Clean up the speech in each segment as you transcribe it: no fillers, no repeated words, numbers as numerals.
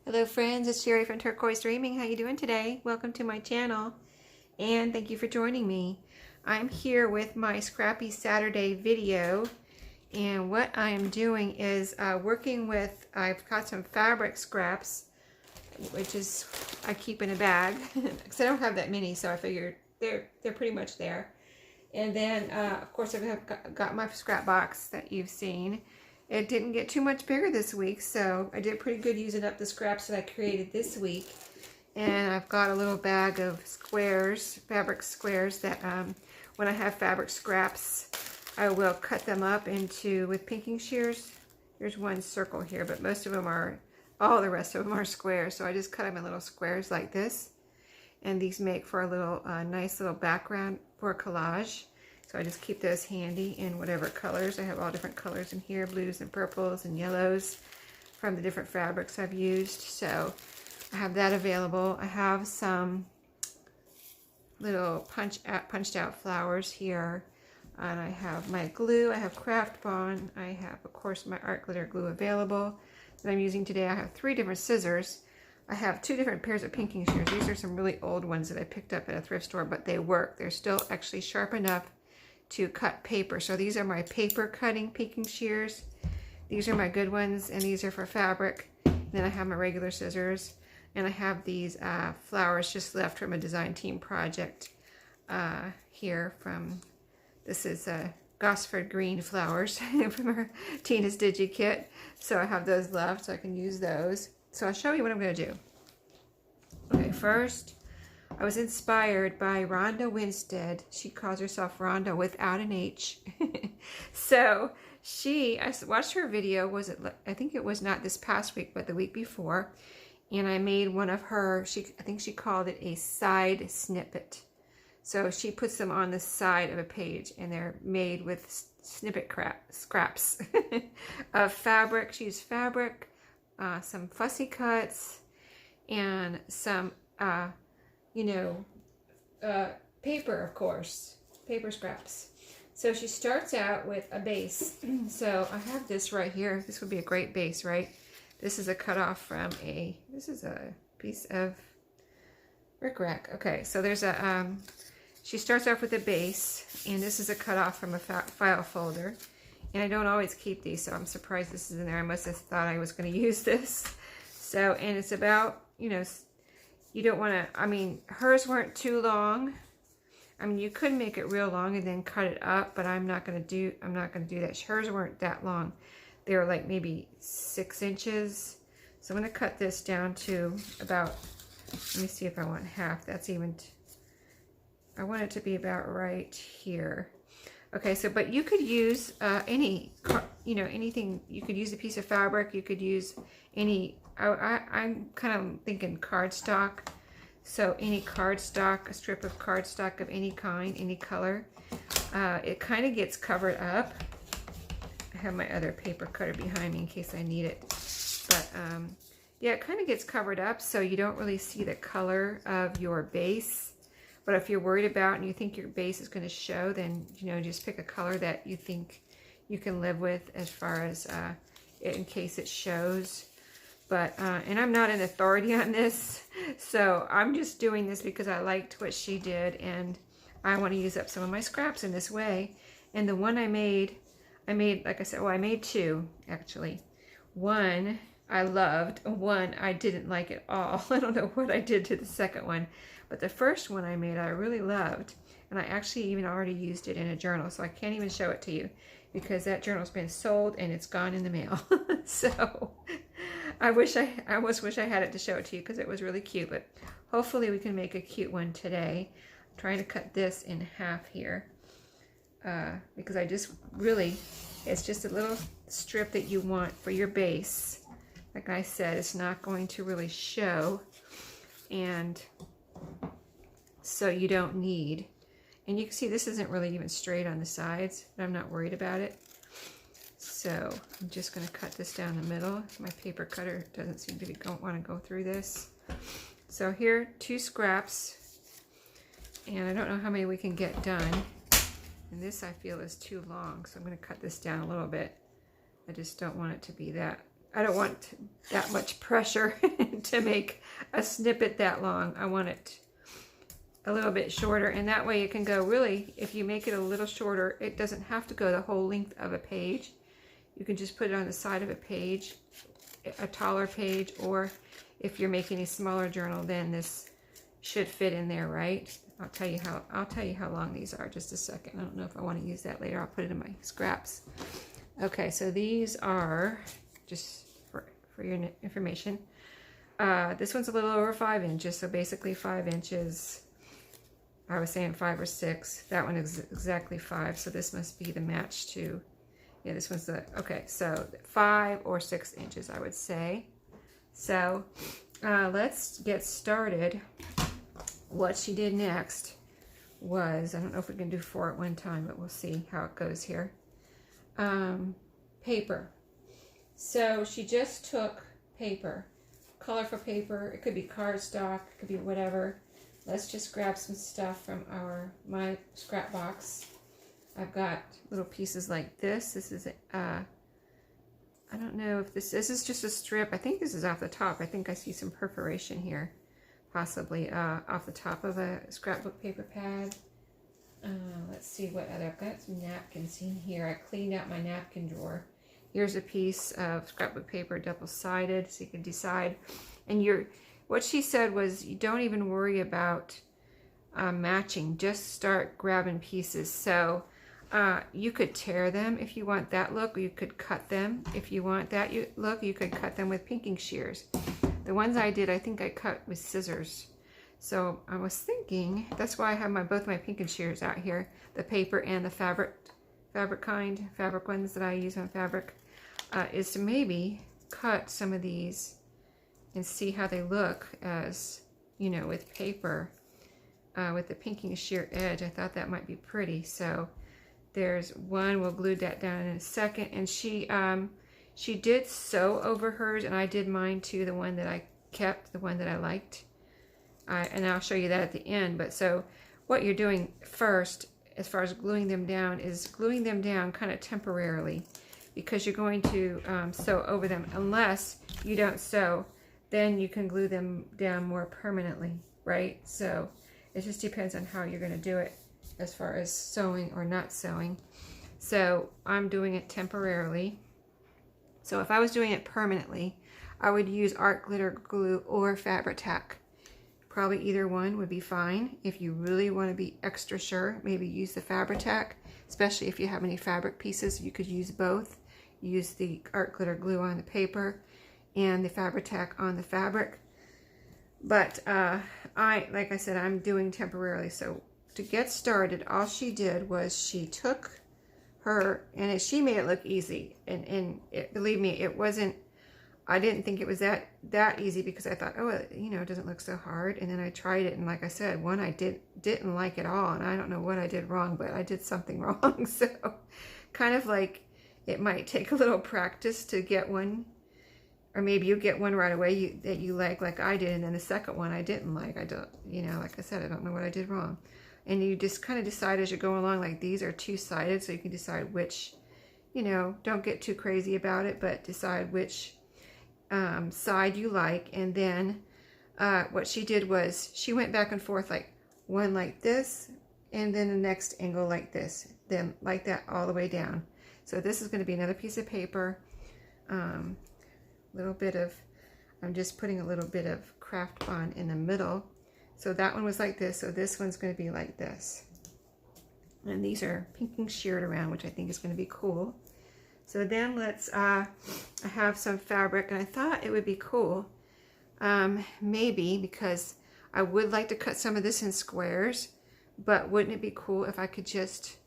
Hello friends, it's Sherry from Turquoise Dreaming. How you doing today? Welcome to my channel and thank you for joining me. I'm here with my Scrappy Saturday video, and what I am doing is working with, I've got some fabric scraps, which is I keep in a bag because I don't have that many, so I figured they're pretty much there. And then of course I've got my scrap box that you've seen. It didn't get too much bigger this week, so I did pretty good using up the scraps that I created this week. And I've got a little bag of squares, fabric squares, that when I have fabric scraps, I will cut them up into, with pinking shears. There's one circle here, but most of them are, all the rest of them are squares. So I just cut them in little squares like this. And these make for a little nice little background for a collage. So I just keep those handy in whatever colors. I have all different colors in here, blues and purples and yellows from the different fabrics I've used. So I have that available. I have some little punched out flowers here. And I have my glue. I have Craft Bond. I have, of course, my art glitter glue available that I'm using today. I have 3 different scissors. I have 2 different pairs of pinking shears. These are some really old ones that I picked up at a thrift store, but they work. They're still actually sharp enough to cut paper. So these are my paper cutting pinking shears. These are my good ones, and these are for fabric. And then I have my regular scissors, and I have these flowers just left from a design team project here from, this is Gosford green flowers from her Tina's Digi kit. So I have those left, so I can use those. So I'll show you what I'm going to do. Okay, first, I was inspired by Rhonda Winstead. She calls herself Rhonda without an H. So I watched her video, I think it was not this past week, but the week before. And I made one of her, I think she called it a side snippet. So she puts them on the side of a page, and they're made with snippet scraps of fabric. She used fabric, some fussy cuts, and some paper, of course, paper scraps. So she starts out with a base. So I have this right here. This would be a great base, right? This is a cutoff from this is a piece of rickrack. Okay, so there's she starts off with a base, and this is a cutoff from a file folder. And I don't always keep these, so I'm surprised this is in there. I must have thought I was going to use this. So, and it's about, you don't want to, hers weren't too long. You could make it real long and then cut it up, but I'm not going to do that. Hers weren't that long. They were like maybe 6 inches. So I'm going to cut this down to about, let me see if I want half. That's even, I want it to be about right here. Okay, so, but you could use anything. You could use a piece of fabric. You could use any, I'm kind of thinking cardstock. So any cardstock, a strip of cardstock of any kind, any color. It kind of gets covered up. I have my other paper cutter behind me in case I need it. But yeah, it kind of gets covered up so you don't really see the color of your base. But if you're worried about and you think your base is going to show, then, just pick a color that you think you can live with as far as in case it shows. But, and I'm not an authority on this, so I'm just doing this because I liked what she did, and I want to use up some of my scraps in this way. And the one I made, like I said, well, I made 2, actually. One I loved, one I didn't like at all. I don't know what I did to the second one. But the first one I made, I really loved. And I actually even already used it in a journal, so I can't even show it to you because that journal's been sold and it's gone in the mail. So I almost wish I had it to show it to you because it was really cute. But hopefully we can make a cute one today. I'm trying to cut this in half here because I just really, it's just a little strip that you want for your base. Like I said, it's not going to really show. And so you don't need, and you can see this isn't really even straight on the sides, but I'm not worried about it. So I'm just going to cut this down the middle. My paper cutter doesn't seem to want to go through this. So here, 2 scraps, and I don't know how many we can get done. And this I feel is too long, so I'm going to cut this down a little bit. I just don't want it to be that I don't want that much pressure to make a snippet that long. I want it a little bit shorter, and that way it can go really, if you make it a little shorter, it doesn't have to go the whole length of a page. You can just put it on the side of a page, a taller page, or if you're making a smaller journal, then this should fit in there, right? I'll tell you how long these are. Just a second. I don't know if I want to use that later. I'll put it in my scraps. Okay, so these are, just for your information, this one's a little over 5 inches, so basically 5 inches. I was saying 5 or 6. That one is exactly 5, so this must be the match to, yeah, this one's the, okay, so 5 or 6 inches, I would say. So let's get started. What she did next was, I don't know if we can do 4 at one time, but we'll see how it goes here. Paper. So she just took paper, colorful paper. It could be cardstock, it could be whatever. Let's just grab some stuff from my scrap box. I've got little pieces like this. This is I don't know if this is just a strip. I think this is off the top. I think I see some perforation here, possibly off the top of a scrapbook paper pad. Let's see what other, I've got some napkins in here. I cleaned out my napkin drawer. Here's a piece of scrapbook paper, double-sided, so you can decide. And what she said was, you don't even worry about matching, just start grabbing pieces. So you could tear them if you want that look, or you could cut them if you want that look. You could cut them with pinking shears. The ones I did, I think I cut with scissors. So I was thinking, that's why I have both my pinking shears out here, the paper and the fabric ones that I use on fabric, is to maybe cut some of these and see how they look as, you know, with paper, with the pinking shear edge. I thought that might be pretty. So there's one, we'll glue that down in a second. And she did sew over hers, and I did mine too, the one that I kept, the one that I liked. And I'll show you that at the end. But so what you're doing first, as far as gluing them down, is gluing them down kind of temporarily, because you're going to sew over them. Unless you don't sew, then you can glue them down more permanently, right? So it just depends on how you're going to do it as far as sewing or not sewing. So I'm doing it temporarily. So if I was doing it permanently, I would use art glitter glue or Fabri-Tac. Probably either one would be fine. If you really want to be extra sure, maybe use the Fabri-Tac, especially if you have any fabric pieces. You could use both. Use the art glitter glue on the paper and the Fabri-Tac on the fabric. But like I said, I'm doing temporarily. So to get started, all she did was she took her, and she made it look easy. And believe me, it wasn't, I didn't think it was that easy, because I thought, oh, you know, it doesn't look so hard. And then I tried it, and like I said, one I didn't like at all, and I don't know what I did wrong, but I did something wrong. So kind of like, it might take a little practice to get one, or maybe you get one right away that you like I did, and then the second one I didn't like. I don't, you know, like I said, I don't know what I did wrong. And you just kind of decide as you go along, like these are two-sided, so you can decide which, you know, don't get too crazy about it, but decide which side you like. And then what she did was she went back and forth, like one like this, and then the next angle like this, then like that all the way down. So this is going to be another piece of paper, little bit of, I'm just putting a little bit of craft bond in the middle. So that one was like this, so this one's going to be like this. And these are pinking sheared around, which I think is going to be cool. So then let's, I have some fabric, and I thought it would be cool, maybe, because I would like to cut some of this in squares, but wouldn't it be cool if I could just,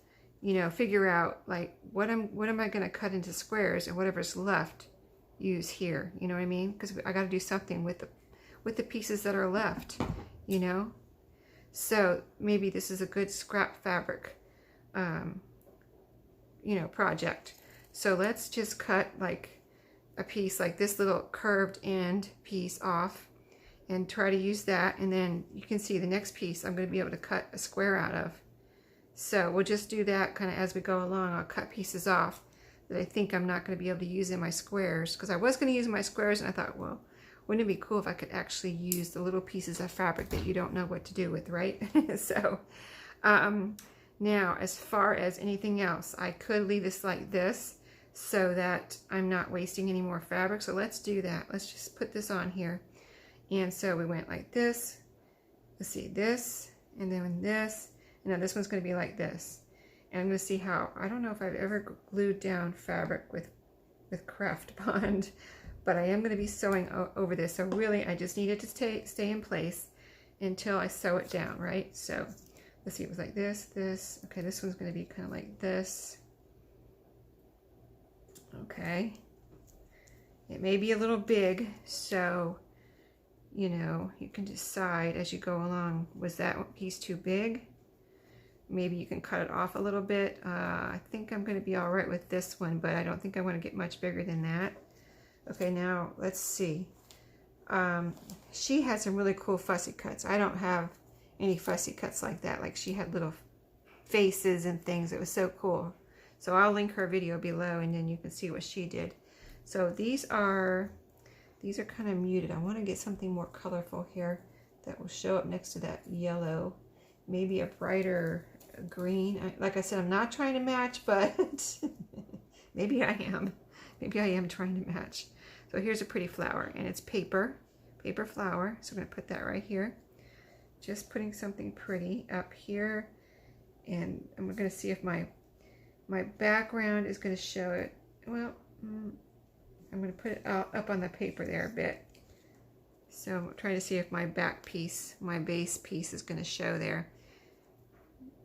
you know, figure out like what am I going to cut into squares, and whatever's left use here, you know what I mean? Because I got to do something with the pieces that are left, you know. So maybe this is a good scrap fabric, you know, project. So let's just cut like a piece like this little curved end piece off, and try to use that. And then you can see the next piece I'm going to be able to cut a square out of. So we'll just do that kind of as we go along. I'll cut pieces off that I think I'm not going to be able to use in my squares, because I was going to use my squares, and I thought, well, Wouldn't it be cool if I could actually use the little pieces of fabric that you don't know what to do with, right? So now as far as anything else, I could leave this like this so that I'm not wasting any more fabric. So let's do that. Let's just put this on here. And so we went like this. Let's see, this, and then this. And now this one's going to be like this. And I'm going to see how, I don't know if I've ever glued down fabric with craft bond, but I am going to be sewing over this. So really, I just need it to stay in place until I sew it down, right? So let's see, it was like this. Okay, this one's going to be kind of like this. Okay. It may be a little big, so, you know, you can decide as you go along, was that piece too big? Maybe you can cut it off a little bit. I think I'm going to be all right with this one, but I don't think I want to get much bigger than that. Okay, now let's see. She had some really cool fussy cuts. I don't have any fussy cuts like that. Like she had little faces and things. It was so cool. So I'll link her video below and then you can see what she did. So these are kind of muted. I want to get something more colorful here that will show up next to that yellow. Maybe a brighter green. Like I said, I'm not trying to match, but maybe I am. Maybe I am trying to match. So here's a pretty flower, and it's paper flower. So I'm going to put that right here. Just putting something pretty up here, and I'm going to see if my background is going to show it. Well, I'm going to put it up on the paper there a bit. So I'm trying to see if my back piece, my base piece is going to show there.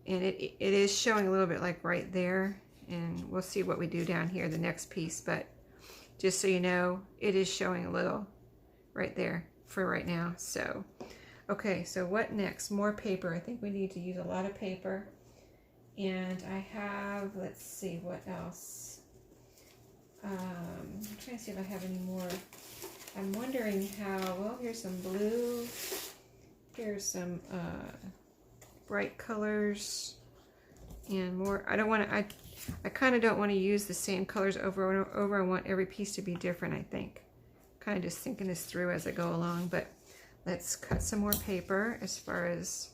And it is showing a little bit like right there. And we'll see what we do down here, the next piece. But just so you know, it is showing a little right there for right now. So, okay, so what next? More paper. I think we need to use a lot of paper. And I have, let's see, what else? I'm trying to see if I have any more. I'm wondering how, well, here's some blue. Here's some bright colors and more. I don't want to, I kind of don't want to use the same colors over and over. I want every piece to be different, I think. Kind of just thinking this through as I go along, but let's cut some more paper as far as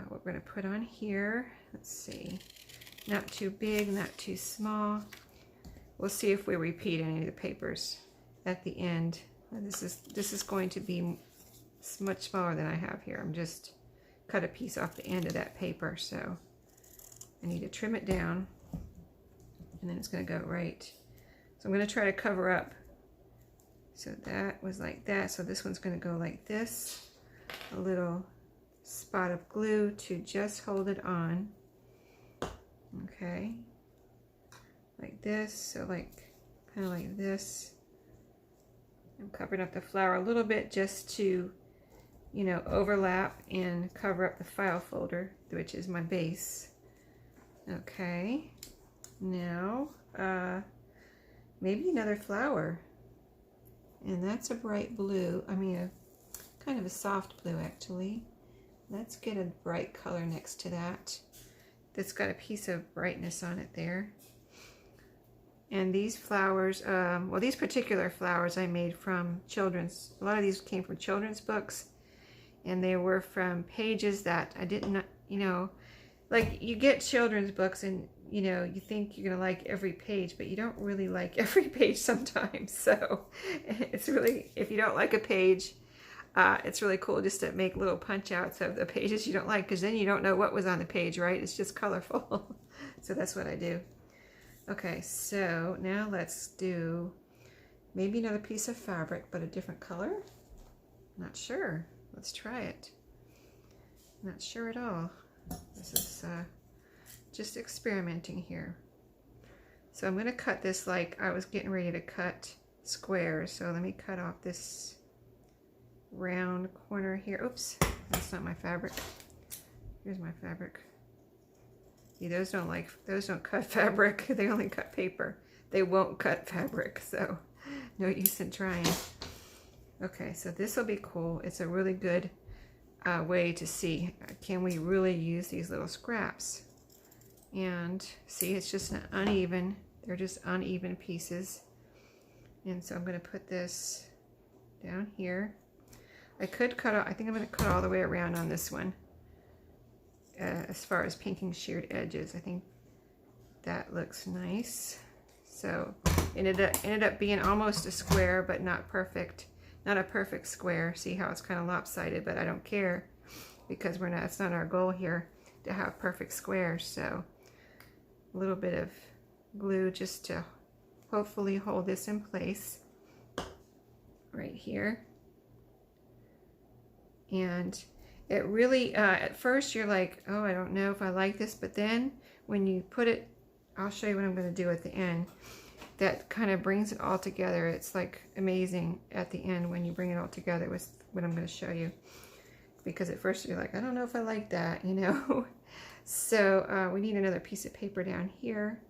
what we're going to put on here. Let's see. Not too big, not too small. We'll see if we repeat any of the papers at the end. This is going to be much smaller than I have here. I'm just cut a piece off the end of that paper, so I need to trim it down, and then it's going to go right. So I'm going to try to cover up. So that was like that. So this one's going to go like this. A little spot of glue to just hold it on. Okay. Like this. So like kind of like this. I'm covering up the flower a little bit just to, you know, overlap and cover up the file folder, which is my base. Okay, now maybe another flower, and that's a bright blue. I mean, a kind of a soft blue actually. Let's get a bright color next to that. That's got a piece of brightness on it there. And these flowers, well, these particular flowers I made from children's, a lot of these came from children's books, and they were from pages that I didn't, you know, like you get children's books and, you know, you think you're going to like every page, but you don't really like every page sometimes. So it's really, if you don't like a page, it's really cool just to make little punch outs of the pages you don't like, because then you don't know what was on the page, right? It's just colorful. So that's what I do. Okay, so now let's do maybe another piece of fabric, but a different color. Not sure. Let's try it. Not sure at all. This is just experimenting here. So I'm going to cut this like I was getting ready to cut squares. So let me cut off this round corner here. Oops, that's not my fabric. Here's my fabric. See, those don't cut fabric. They only cut paper. They won't cut fabric, so no use in trying. Okay, so this will be cool. It's a really good way to see, can we really use these little scraps? And see, it's just an uneven, they're just uneven pieces. And so I'm going to put this down here. I could cut out, I think I'm going to cut all the way around on this one. As far as pinking sheared edges, I think that looks nice. So it ended up being almost a square, but not perfect. Not a perfect square. See how it's kind of lopsided, but I don't care because we're not, it's not our goal here to have perfect squares. So a little bit of glue just to hopefully hold this in place right here. And it really, at first you're like, oh, I don't know if I like this, but then when you put it, I'll show you what I'm going to do at the end. That kind of brings it all together. It's like amazing at the end when you bring it all together with what I'm going to show you. Because at first you're like, I don't know if I like that, you know. So we need another piece of paper down here.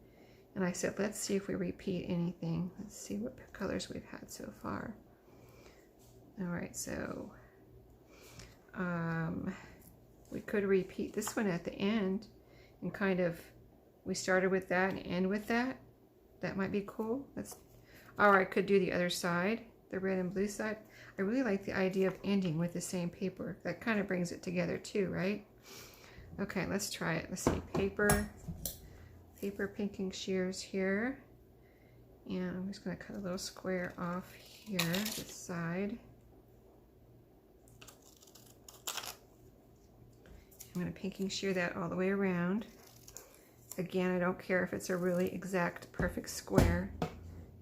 And I said, let's see if we repeat anything. Let's see what colors we've had so far. All right, so we could repeat this one at the end and kind of, we started with that and end with that. That might be cool. Or I could do the other side, the red and blue side. I really like the idea of ending with the same paper. That kind of brings it together too, right? Okay, let's try it. Let's see, paper pinking shears here. And I'm just going to cut a little square off here, this side. I'm going to pinking shear that all the way around. Again, I don't care if it's a really exact perfect square.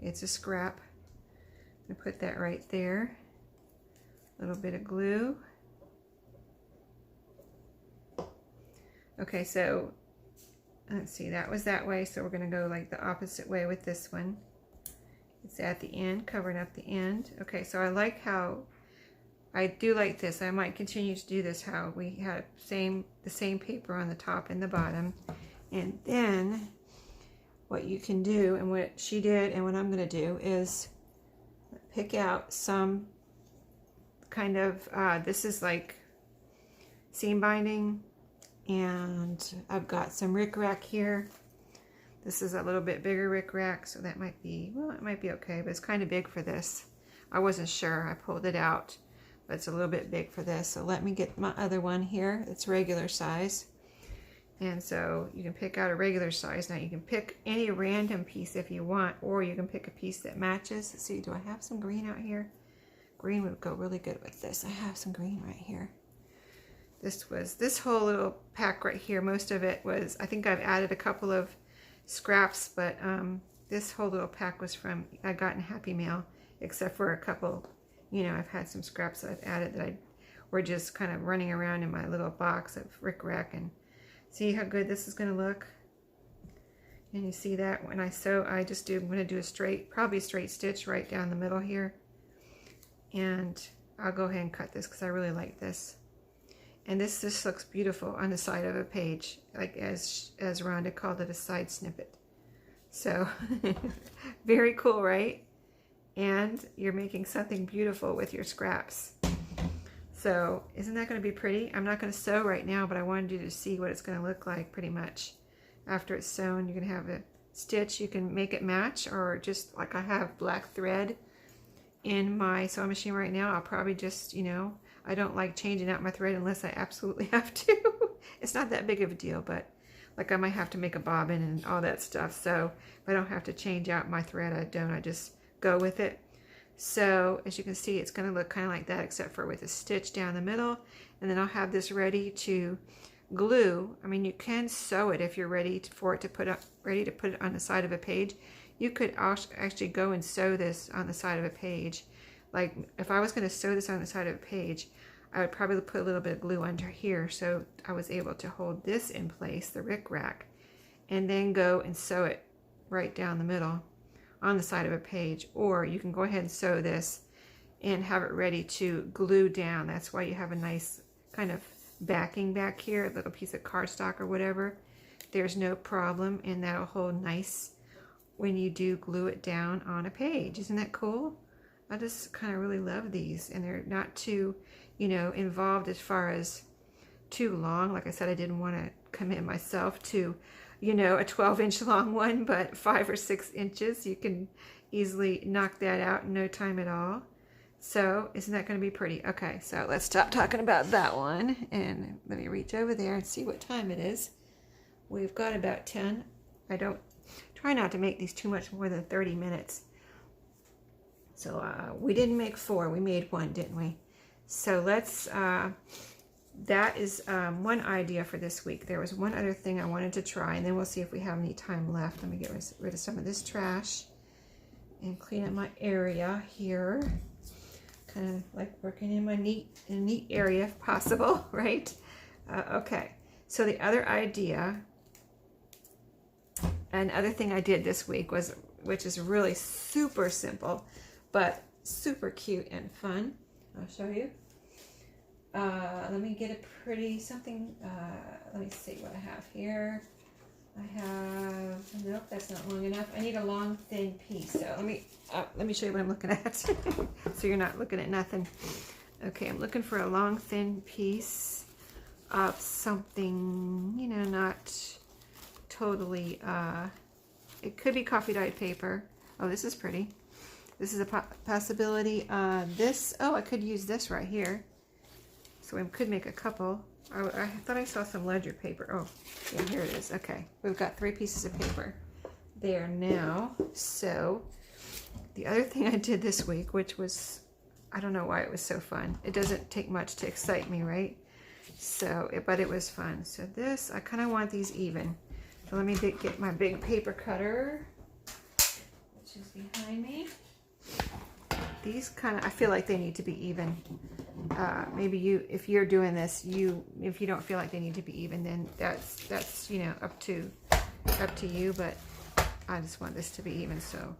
It's a scrap. I'm going to put that right there. A little bit of glue. Okay, so let's see, that was that way, so we're going to go like the opposite way with this one. It's at the end, covering up the end. Okay, so I like how, I do like this. I might continue to do this, how we had the same paper on the top and the bottom. And then what you can do, and what she did and what I'm going to do, is pick out some kind of, this is like seam binding, and I've got some rickrack here. This is a little bit bigger rickrack, so that might be, well, it might be okay, but it's kind of big for this. I wasn't sure. I pulled it out, but it's a little bit big for this. So let me get my other one here. It's regular size. And so you can pick out a regular size. Now you can pick any random piece if you want, or you can pick a piece that matches. Let's see, do I have some green out here? Green would go really good with this. I have some green right here. This whole little pack right here, most of it was, I think I've added a couple of scraps, but this whole little pack was from, I got in Happy Mail, except for a couple, you know, I've had some scraps that I've added that were just kind of running around in my little box of rickrack. And see how good this is going to look? And you see that when I sew, I'm going to do a straight, probably a straight stitch right down the middle here. And I'll go ahead and cut this because I really like this. And this just looks beautiful on the side of a page, like as Rhonda called it, a side snippet. So very cool, right? And you're making something beautiful with your scraps. So isn't that going to be pretty? I'm not going to sew right now, but I wanted you to see what it's going to look like pretty much. After it's sewn, you're going to have a stitch. You can make it match, or just like I have black thread in my sewing machine right now. I'll probably just, you know, I don't like changing out my thread unless I absolutely have to. It's not that big of a deal, but like I might have to make a bobbin and all that stuff. So if I don't have to change out my thread, I don't. I just go with it. So as you can see, it's going to look kind of like that, except for with a stitch down the middle. And then I'll have this ready to glue. I mean, you can sew it if you're ready for it to put up, ready to put it on the side of a page. You could actually go and sew this on the side of a page. Like if I was going to sew this on the side of a page, I would probably put a little bit of glue under here so I was able to hold this in place, the rickrack, and then go and sew it right down the middle on the side of a page. Or you can go ahead and sew this and have it ready to glue down. That's why you have a nice kind of backing back here, a little piece of cardstock or whatever. There's no problem, and that'll hold nice when you do glue it down on a page. Isn't that cool? I just kind of really love these, and they're not too, you know, involved as far as too long. Like I said, I didn't want to commit myself to, you know, a 12-inch long one, but 5 or 6 inches, you can easily knock that out in no time at all. So isn't that going to be pretty? Okay, so let's stop talking about that one and let me reach over there and see what time it is. We've got about 10. I don't try not to make these too much more than 30 minutes. So we didn't make 4, we made 1, didn't we? So let's, that is one idea for this week. There was one other thing I wanted to try, and then we'll see if we have any time left. Let me get rid of some of this trash and clean up my area here. Kind of like working in my neat area if possible, right? Okay, so the other idea, another thing I did this week was, which is really super simple, but super cute and fun. I'll show you. Let me get a pretty something. Let me see what I have here. I have, nope, that's not long enough. I need a long, thin piece. So let me show you what I'm looking at. So you're not looking at nothing. Okay, I'm looking for a long, thin piece of something, you know, not totally, it could be coffee dyed paper. Oh, this is pretty. This is a possibility. This, oh, I could use this right here. So we could make a couple. I thought I saw some ledger paper. Oh, yeah, here it is. Okay, we've got 3 pieces of paper there now. So the other thing I did this week, which was, I don't know why it was so fun. It doesn't take much to excite me, right? So, but it was fun. So this, I kind of want these even. So let me get my big paper cutter, which is behind me. These kind of, I feel like they need to be even. Maybe you, if you're doing this, if you don't feel like they need to be even, then that's you know, up to you. But I just want this to be even, so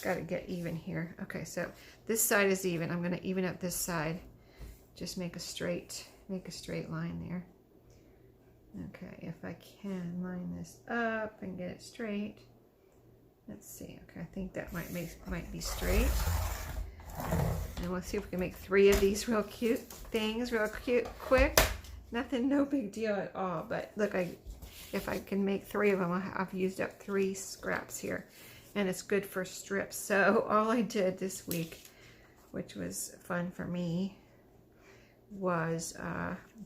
got to get even here. Okay, so this side is even. I'm going to even up this side. Just make a straight line there. Okay, if I can line this up and get it straight. Let's see. Okay, I think that might be straight. And we'll see if we can make 3 of these real cute things, real cute, quick. Nothing, no big deal at all. But look, if I can make 3 of them, I've used up 3 scraps here. And it's good for strips. So all I did this week, which was fun for me, was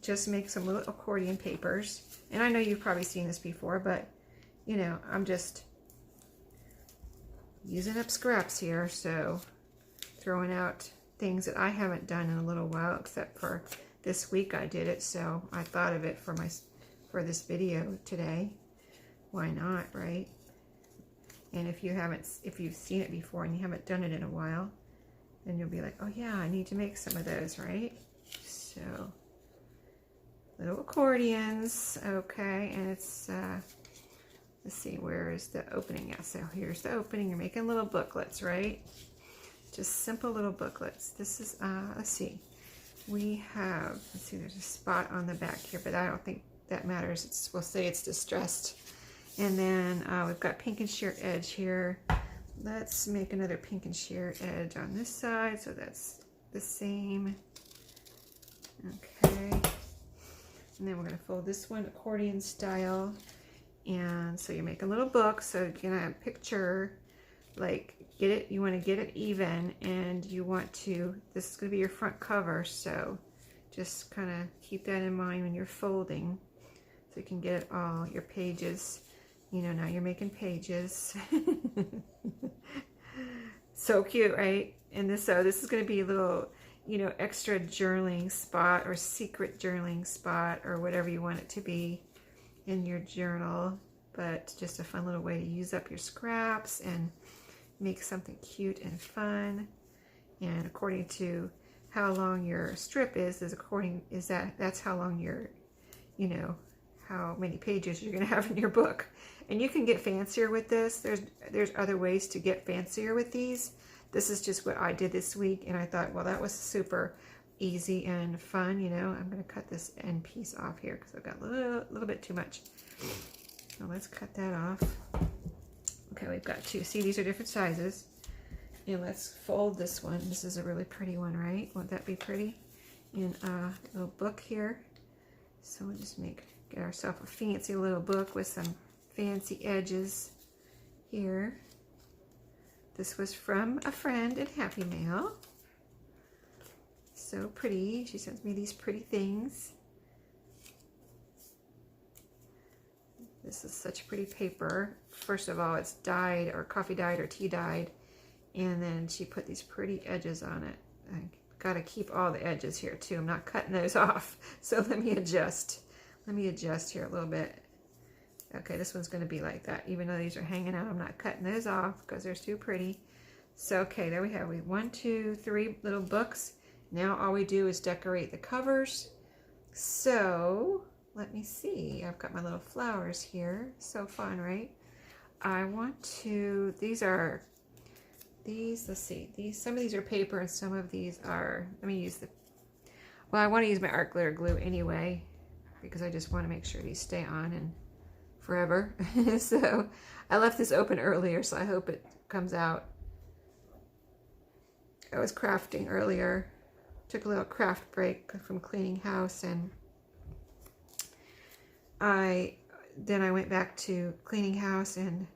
just make some little accordion papers. And I know you've probably seen this before, but you know, I'm just using up scraps here, so throwing out things that I haven't done in a little while, except for this week I did it, so I thought of it for this video today. Why not, right? And if you've seen it before and you haven't done it in a while, then you'll be like, oh yeah, I need to make some of those, right? So little accordions, okay, and it's let's see, where is the opening? Yeah, so here's the opening. You're making little booklets, right? Just simple little booklets. This is, let's see. We have, let's see, there's a spot on the back here, but I don't think that matters. We'll say it's distressed. And then we've got pink and sheer edge here. Let's make another pink and sheer edge on this side, so that's the same. Okay. And then we're going to fold this one accordion style. And so you're making a little book, so you're gonna picture, like, you want to get it even, and you want to, this is going to be your front cover, so just kind of keep that in mind when you're folding, so you can get it all, your pages, you know, now you're making pages. So cute, right? And this is going to be a little, you know, extra journaling spot, or secret journaling spot, or whatever you want it to be in your journal. But just a fun little way to use up your scraps and make something cute and fun. And according to how long your strip is that's how long your, you know, how many pages you're going to have in your book. And you can get fancier with this. There's other ways to get fancier with these. This is just what I did this week, and I thought, well, that was super easy and fun. You know, I'm going to cut this end piece off here because I've got a little bit too much. So let's cut that off. Okay, we've got 2. See, these are different sizes. And let's fold this one. This is a really pretty one, right? Won't that be pretty? In a little book here. So we'll just get ourselves a fancy little book with some fancy edges here. This was from a friend in Happy Mail. so pretty. She sends me these pretty things. This is such pretty paper. First of all, it's dyed or coffee dyed or tea dyed. And then she put these pretty edges on it. I gotta keep all the edges here too. I'm not cutting those off. So let me adjust. Let me adjust here a little bit. Okay, this one's gonna be like that. Even though these are hanging out, I'm not cutting those off because they're too pretty. So, okay, there we have 1, 2, 3 little books. Now all we do is decorate the covers. So, let me see. I've got my little flowers here. So fun, right? I want to, let's see, some of these are paper and some of these are, let me use well, I want to use my art glitter glue anyway, because I just want to make sure these stay on and forever. So I left this open earlier, so I hope it comes out. I was crafting earlier, took a little craft break from cleaning house, and then I went back to cleaning house, and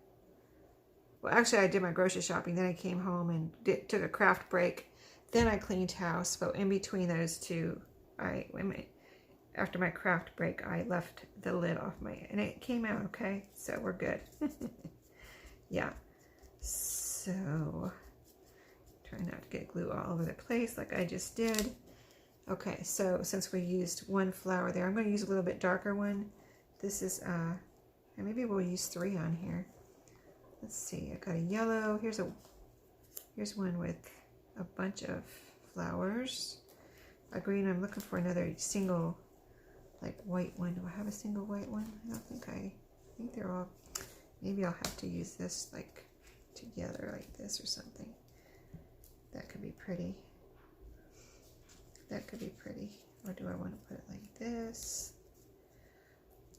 well, actually I did my grocery shopping, then I came home and took a craft break, then I cleaned house. But in between those two, after my craft break, I left the lid off and it came out okay, so we're good. Yeah, so try not to get glue all over the place like I just did. Okay, so since we used one flower there, I'm going to use a little bit darker one. This is and maybe we'll use 3 on here. Let's see, I got a yellow. Here's one with a bunch of flowers. A green. I'm looking for another single, like, white one. Do I have a single white one? I don't think I think they're all, maybe I'll have to use this like together like this or something. That could be pretty. That could be pretty. Or do I want to put it like this?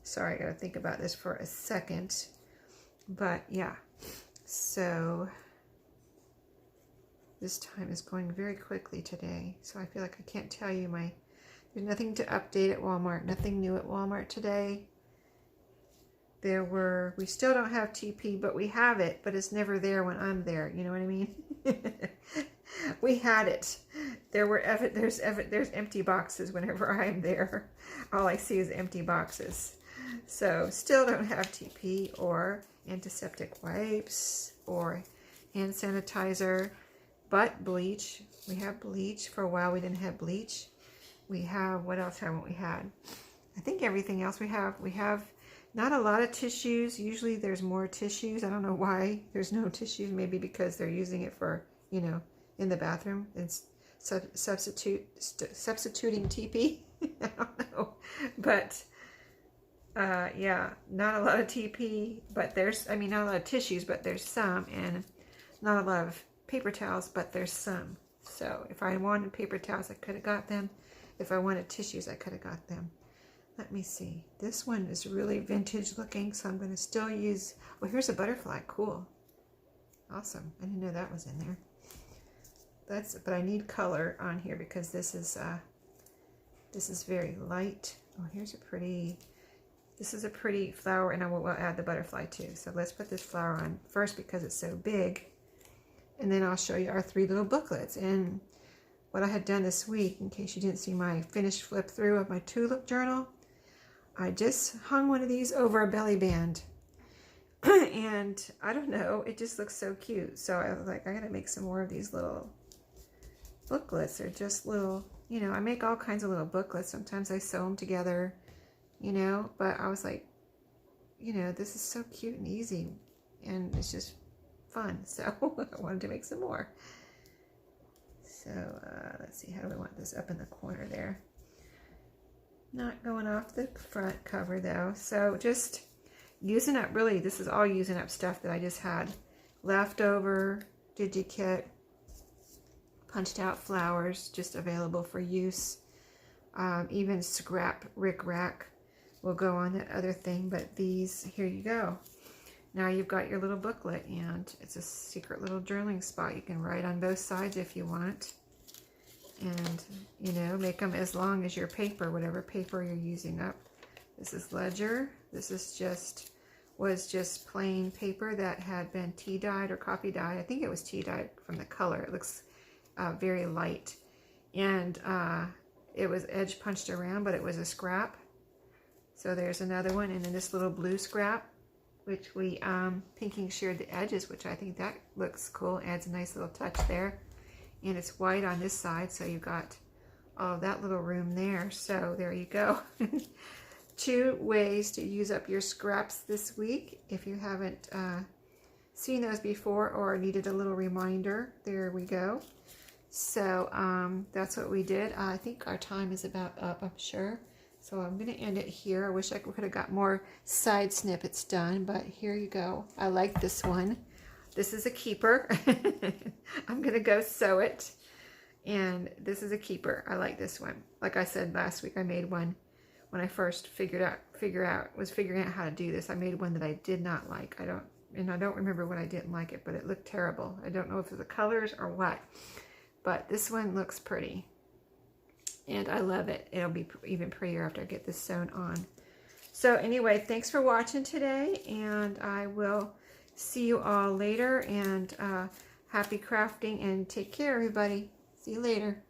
Sorry, I gotta think about this for a second. But yeah, so this time is going very quickly today. So I feel like I can't tell you there's nothing to update at Walmart, nothing new at Walmart today. We still don't have TP, but we have it, but it's never there when I'm there. You know what I mean? We had it. There's empty boxes whenever I am there. All I see is empty boxes. So still don't have TP or antiseptic wipes or hand sanitizer, but bleach. We have bleach. For a while we didn't have bleach. We have, what else haven't we had? I think everything else we have. We have not a lot of tissues. Usually there's more tissues. I don't know why there's no tissues. Maybe because they're using it for, in the bathroom. It's substituting TP. I don't know. But yeah, not a lot of TP, but not a lot of tissues, but there's some, and not a lot of paper towels, but there's some. So if I wanted paper towels, I could have got them. If I wanted tissues, I could have got them. Let me see. This one is really vintage looking, so I'm going to still use, well, here's a butterfly. Cool. Awesome. I didn't know that was in there. But I need color on here because this is very light. Oh, this is a pretty flower, and I will add the butterfly too. So let's put this flower on first because it's so big. And then I'll show you our 3 little booklets. And what I had done this week, in case you didn't see my finished flip through of my tulip journal, I just hung one of these over a belly band. And I don't know, it just looks so cute. So I was like, I gotta make some more of these little booklets. They're just little, I make all kinds of little booklets. Sometimes I sew them together, but I was like, this is so cute and easy, and it's just fun. So I wanted to make some more. So let's see, how do we want this up in the corner there? Not going off the front cover though. So just using up, really, this is all using up stuff that I just had leftover, DigiKit, punched out flowers, just available for use. Even scrap rickrack will go on that other thing, but these, here you go. Now you've got your little booklet, and it's a secret little journaling spot. You can write on both sides if you want, and make them as long as your paper, whatever paper you're using up. This is ledger. This is was just plain paper that had been tea dyed or coffee dyed. I think it was tea dyed from the color. It looks very light, and it was edge punched around, but it was a scrap. So there's another one, and then this little blue scrap, which we pinking sheared the edges, which I think that looks cool, adds a nice little touch there. And it's white on this side, so you got all that little room there. So there you go. 2 ways to use up your scraps this week. If you haven't seen those before or needed a little reminder, there we go. So that's what we did. I think our time is about up, I'm sure. So I'm going to end it here. I wish I could have got more side snippets done, but here you go. I like this one. This is a keeper. I'm going to go sew it. And this is a keeper. I like this one. Like I said last week, I made one when I first figuring out how to do this. I made one that I did not like. I don't remember what I didn't like it, but it looked terrible. I don't know if it's the colors or what, but this one looks pretty. And I love it. It'll be even prettier after I get this sewn on. So anyway, thanks for watching today, and I will see you all later, and happy crafting, and take care, everybody. See you later.